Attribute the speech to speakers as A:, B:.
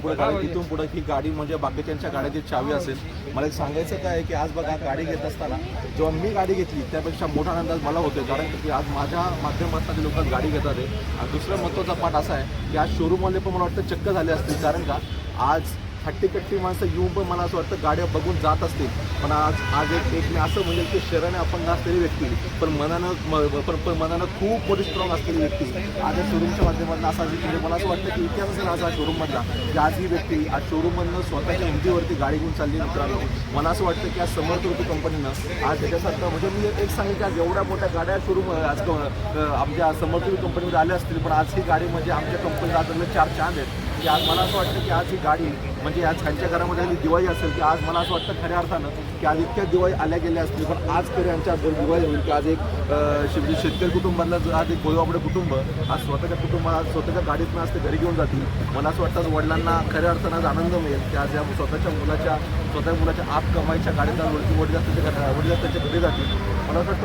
A: पुढे गाडी, तिथून पुढे ही गाडी म्हणजे बाकीच्यांच्या गाड्याची चावी असेल. मला एक सांगायचं काय आहे की आज बघा गाडी घेत असताना जेव्हा मी गाडी घेतली त्यापेक्षा मोठा अंदाज मला होतो, कारण की आज माझ्या माध्यमातून लोक गाडी घेतात आहे. आणि दुसरा महत्त्वाचा पाठ असा आहे की आज शोरूमवाले पण मला वाटतं चक्क झाले असतील, कारण का आज हट्टीकट्टी माणसं येऊन पण मला असं वाटतं गाड्या बघून जात असतील. पण आज एक मी असं म्हणजे की शरीराने अपंग असलेली व्यक्ती पण मनानं खूप मोठी स्ट्रॉंग असलेली व्यक्ती आज या शोरूमच्या माध्यमातून असा म्हणजे मला असं वाटतं की इतिहास असेल आज शोरूममधला की आज ही व्यक्ती आज शोरूममधनं स्वतःच्या हिंदीवरती गाडी घेऊन चालली. मित्रांनो मला असं वाटतं की आज समर्थ ऋतू कंपनीनं आज त्याच्यासारखं म्हणजे मी एक सांगेन की आज एवढ्या मोठ्या गाड्या शोरूम आज आमच्या समर्थ ऋतू कंपनीमध्ये आल्या असतील, पण आज ही गाडी म्हणजे आमच्या कंपनीला आज 4 चांद आहेत की आज मला असं वाटतं की आज ही गाडी म्हणजे आज ह्यांच्या घरामध्ये दिवाळी असेल की आज मला असं वाटतं खऱ्या अर्थानं की आज इतक्या दिवाळी आल्या गेल्या असतील, पण आज खरी यांच्या दिवाळी होईल की आज एक शेतकरी कुटुंबातलं आज एक गोळवापडे कुटुंब आज स्वतःच्या कुटुंबात स्वतःच्या गाडीतून आज ते घरी घेऊन जातील. मला असं वाटतं वडिलांना खऱ्या अर्थानं आज आनंद मिळेल की आज या स्वतःच्या मुलाच्या आत कमाईच्या गाडीचा वडील त्याच्या घरी जातील. मला असं वाटतं